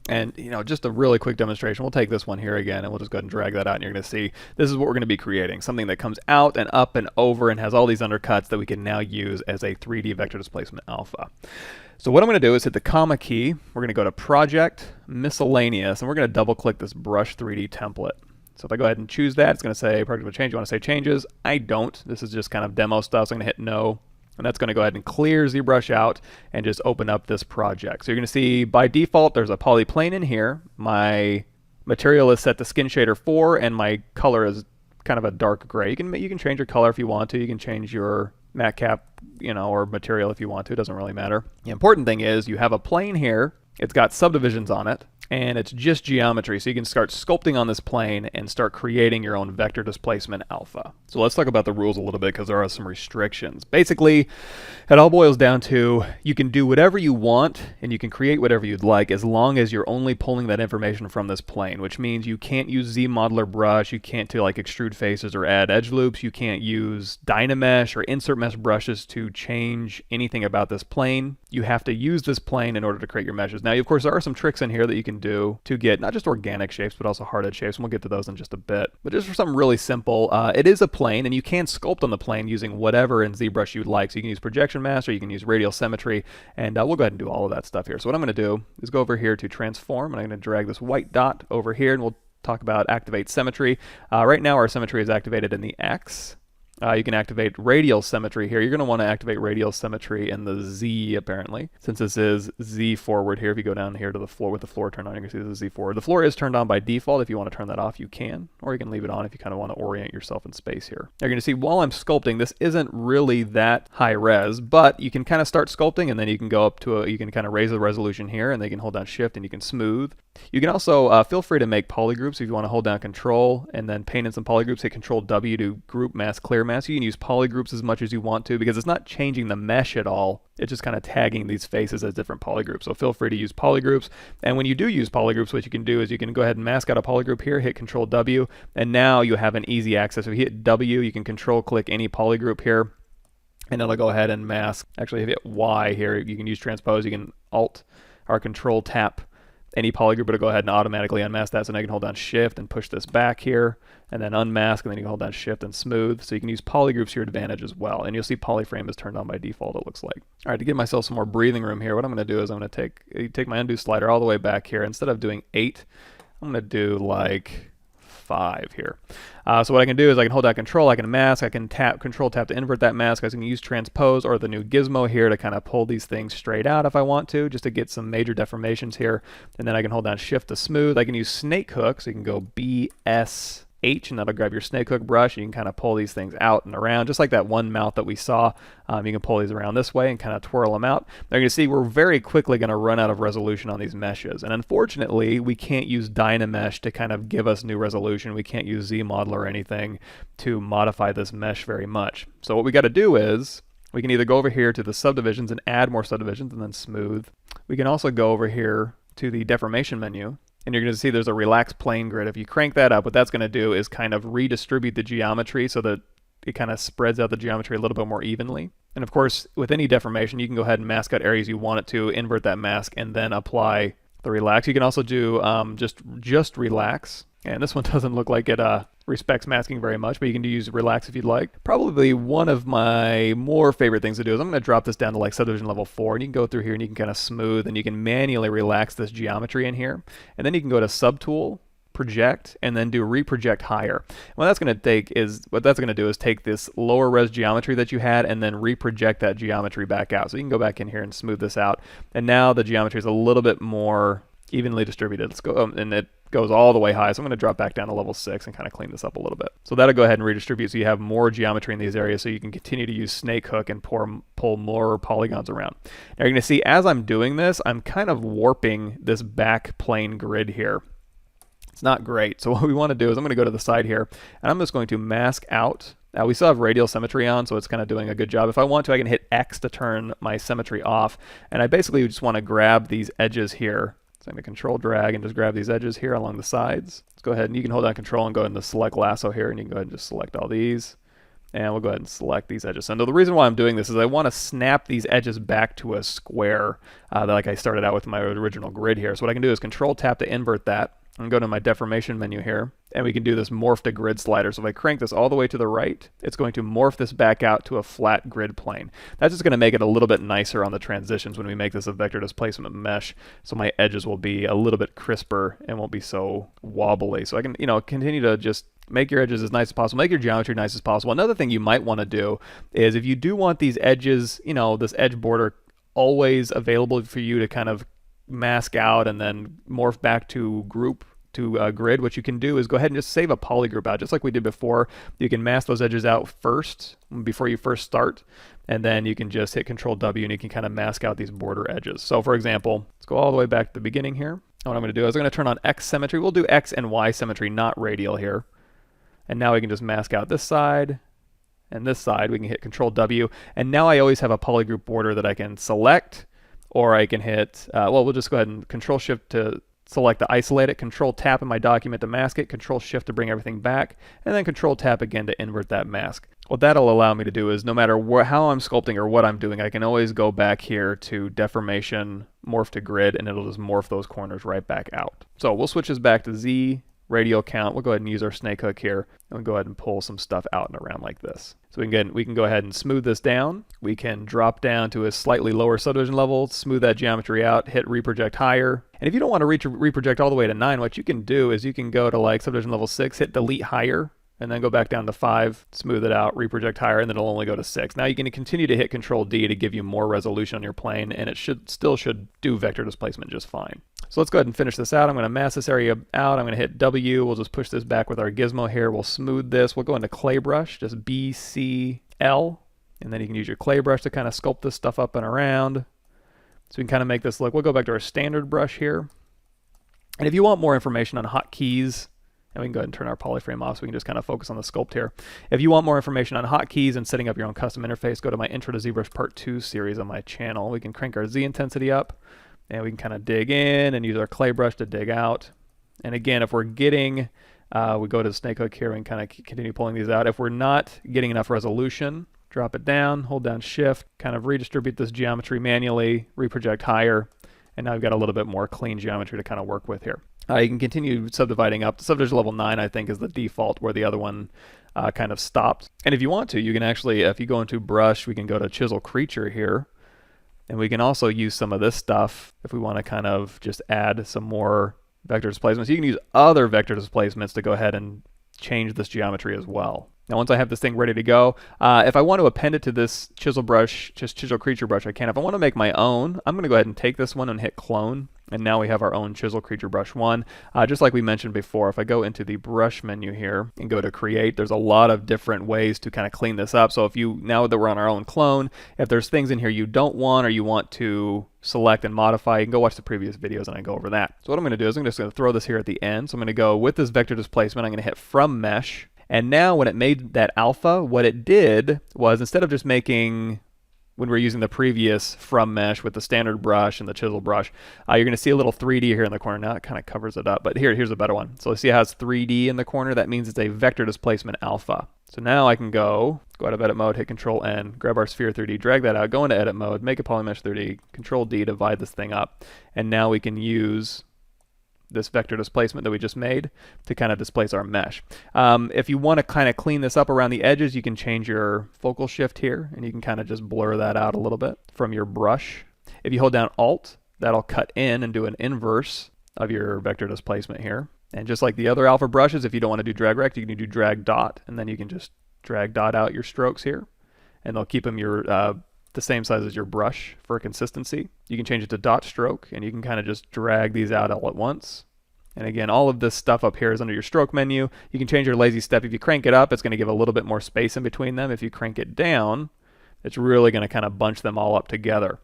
And, you know, just a really quick demonstration, we'll take this one here again, and we'll just go ahead and drag that out, and you're going to see this is what we're going to be creating, something that comes out and up and over and has all these undercuts that we can now use as a 3D vector displacement alpha. So what I'm going to do is hit the comma key, we're going to go to Project, Miscellaneous, and we're going to double click this Brush 3D template. So if I go ahead and choose that, it's going to say project will change. You want to say changes? I don't. This is just kind of demo stuff, so I'm going to hit no. And that's going to go ahead and clear ZBrush out and just open up this project. So you're going to see by default there's a polyplane in here. My material is set to skin shader 4 and my color is kind of a dark gray. You can change your color if you want to. You can change your matte cap, you know, or material if you want to. It doesn't really matter. The important thing is you have a plane here. It's got subdivisions on it, and it's just geometry, so you can start sculpting on this plane and start creating your own vector displacement alpha. So let's talk about the rules a little bit, because there are some restrictions. Basically, it all boils down to you can do whatever you want and you can create whatever you'd like as long as you're only pulling that information from this plane, which means you can't use Z-modeler brush, you can't do like extrude faces or add edge loops, you can't use Dynamesh or insert mesh brushes to change anything about this plane. You have to use this plane in order to create your meshes. Now, of course, there are some tricks in here that you can do to get not just organic shapes, but also hard edge shapes, and we'll get to those in just a bit. But just for something really simple, it is a plane, and you can sculpt on the plane using whatever in ZBrush you'd like. So you can use projection mask, or you can use radial symmetry, and we'll go ahead and do all of that stuff here. So what I'm going to do is go over here to transform, and I'm going to drag this white dot over here, and we'll talk about activate symmetry. Right now, our symmetry is activated in the X. You can activate radial symmetry here. You're going to want to activate radial symmetry in the Z, apparently. Since this is Z forward here, if you go down here to the floor with the floor turned on, you can see this is Z forward. The floor is turned on by default. If you want to turn that off, you can. Or you can leave it on if you kind of want to orient yourself in space here. Now you're going to see while I'm sculpting, this isn't really that high res, but you can kind of start sculpting, and then you can go up to you can kind of raise the resolution here, and then you can hold down Shift, and you can smooth. You can also feel free to make polygroups if you want to hold down Control and then paint in some polygroups. Hit Control W to group mask, clear mask. You can use polygroups as much as you want to because it's not changing the mesh at all. It's just kind of tagging these faces as different polygroups. So feel free to use polygroups. And when you do use polygroups, what you can do is you can go ahead and mask out a polygroup here, hit Control W, and now you have an easy access. If you hit W, you can Control click any polygroup here, and it'll go ahead and mask. Actually, if you hit Y here, you can use transpose. You can Alt or Control tap any polygroup, it'll go ahead and automatically unmask that. So now you can hold down Shift and push this back here, and then unmask, and then you can hold down Shift and smooth. So you can use polygroups to your advantage as well. And you'll see polyframe is turned on by default, it looks like. All right, to give myself some more breathing room here, what I'm going to do is I'm going to take my undo slider all the way back here. Instead of doing 8, I'm going to do like 5 here. So what I can do is I can hold down Control, I can mask, I can Control tap to invert that mask. I can use transpose or the new gizmo here to kind of pull these things straight out if I want to, just to get some major deformations here. And then I can hold down Shift to smooth. I can use snake hook, so you can go BS H, and that'll grab your snake hook brush. You can kind of pull these things out and around, just like that one mouth that we saw. You can pull these around this way and kind of twirl them out. Now you're going to see we're very quickly going to run out of resolution on these meshes. And unfortunately, we can't use Dynamesh to kind of give us new resolution. We can't use Z-modeler or anything to modify this mesh very much. So what we got to do is we can either go over here to the subdivisions and add more subdivisions and then smooth. We can also go over here to the deformation menu, and you're going to see there's a relaxed plane grid. If you crank that up, what that's going to do is kind of redistribute the geometry so that it kind of spreads out the geometry a little bit more evenly. And of course, with any deformation, you can go ahead and mask out areas you want it to, invert that mask, and then apply the relax. You can also do just relax. And this one doesn't look like it respects masking very much, but you can use relax if you'd like. Probably one of my more favorite things to do is I'm going to drop this down to like subdivision level 4, and you can go through here and you can kind of smooth, and you can manually relax this geometry in here. And then you can go to subtool, project, and then do reproject higher. What that's going to do is take this lower res geometry that you had and then reproject that geometry back out. So you can go back in here and smooth this out. And now the geometry is a little bit more evenly distributed. Let's go, and it goes all the way high. So I'm going to drop back down to level 6 and kind of clean this up a little bit. So that'll go ahead and redistribute so you have more geometry in these areas so you can continue to use snake hook and pull more polygons around. Now you're going to see as I'm doing this, I'm kind of warping this back plane grid here. It's not great. So what we want to do is I'm going to go to the side here, and I'm just going to mask out. Now we still have radial symmetry on, so it's kind of doing a good job. If I want to, I can hit X to turn my symmetry off, and I basically just want to grab these edges here. So I'm going to Control drag and just grab these edges here along the sides. Let's go ahead, and you can hold down Control and go into select lasso here, and you can go ahead and just select all these. And we'll go ahead and select these edges. So the reason why I'm doing this is I want to snap these edges back to a square like I started out with my original grid here. So what I can do is Control Tap to invert that. And go to my deformation menu here, and we can do this morph to grid slider. So if I crank this all the way to the right, it's going to morph this back out to a flat grid plane. That's just going to make it a little bit nicer on the transitions when we make this a vector displacement mesh, so my edges will be a little bit crisper and won't be so wobbly. So I can, continue to just make your edges as nice as possible, make your geometry nice as possible. Another thing you might want to do is if you do want these edges, this edge border always available for you to kind of mask out and then morph back to grid, what you can do is go ahead and just save a polygroup out, just like we did before. You can mask those edges out first before you first start, and then you can just hit Control W and you can kind of mask out these border edges. So for example, let's go all the way back to the beginning here. What I'm going to do is I'm going to turn on X symmetry. We'll do X and Y symmetry, not radial here. And now we can just mask out this side and this side. We can hit Control W, and now I always have a polygroup border that I can select, or I can hit, we'll just go ahead and Control Shift to select to isolate it, Control Tap in my document to mask it, Control Shift to bring everything back, and then Control Tap again to invert that mask. What that'll allow me to do is no matter how I'm sculpting or what I'm doing, I can always go back here to deformation, morph to grid, and it'll just morph those corners right back out. So we'll switch this back to Z, radial count. We'll go ahead and use our snake hook here, and we'll go ahead and pull some stuff out and around like this. So we can go ahead and smooth this down. We can drop down to a slightly lower subdivision level, smooth that geometry out, hit reproject higher. And if you don't want to reach reproject all the way to 9, what you can do is you can go to like subdivision level 6, hit delete higher, and then go back down to 5, smooth it out, reproject higher, and then it'll only go to 6. Now you can continue to hit Control D to give you more resolution on your plane, and it still should do vector displacement just fine. So let's go ahead and finish this out. I'm going to mask this area out. I'm going to hit W. We'll just push this back with our gizmo here. We'll smooth this. We'll go into clay brush, just B, C, L, and then you can use your clay brush to kind of sculpt this stuff up and around. So we can kind of make this look. We'll go back to our standard brush here. And if you want more information on hotkeys, and we can go ahead and turn our polyframe off so we can just kind of focus on the sculpt here. If you want more information on hotkeys and setting up your own custom interface, go to my Intro to ZBrush Part 2 series on my channel. We can crank our Z intensity up, and we can kind of dig in and use our clay brush to dig out. And again, if we're getting, we go to the snake hook here and kind of continue pulling these out. If we're not getting enough resolution, drop it down, hold down Shift, kind of redistribute this geometry manually, reproject higher, and now we've got a little bit more clean geometry to kind of work with here. You can continue subdividing up. Subdivision level 9, I think, is the default, where the other one kind of stopped. And if you want to, you can actually, if you go into brush, we can go to chisel creature here, and we can also use some of this stuff if we want to kind of just add some more vector displacements. You can use other vector displacements to go ahead and change this geometry as well. Now once I have this thing ready to go, if I want to append it to this chisel brush, just chisel creature brush, I can. If I want to make my own, I'm going to go ahead and take this one and hit clone, and now we have our own chisel creature brush 1. Just like we mentioned before, if I go into the brush menu here and go to create, there's a lot of different ways to kind of clean this up. So if you, now that we're on our own clone, if there's things in here you don't want or you want to select and modify, you can go watch the previous videos and I go over that. So what I'm going to do is I'm just going to throw this here at the end. So I'm going to go with this vector displacement, I'm going to hit from mesh. And now when it made that alpha, what it did was, instead of just making, when we're using the previous from mesh with the standard brush and the chisel brush, you're going to see a little 3D here in the corner. Now it kind of covers it up, but here's a better one. So see how it has 3D in the corner? That means it's a vector displacement alpha. So now I can go out of edit mode, hit Control N, grab our sphere 3D, drag that out, go into edit mode, make a polymesh 3D, Control D, divide this thing up, and now we can use this vector displacement that we just made to kind of displace our mesh. If you want to kind of clean this up around the edges, you can change your focal shift here, and you can kind of just blur that out a little bit from your brush. If you hold down Alt, that'll cut in and do an inverse of your vector displacement here. And just like the other alpha brushes, if you don't want to do drag rect, you can do drag dot, and then you can just drag dot out your strokes here, and they'll keep them the same size as your brush for consistency. You can change it to dot stroke, and you can kind of just drag these out all at once. And again, all of this stuff up here is under your stroke menu. You can change your lazy step. If you crank it up, it's going to give a little bit more space in between them. If you crank it down, it's really going to kind of bunch them all up together.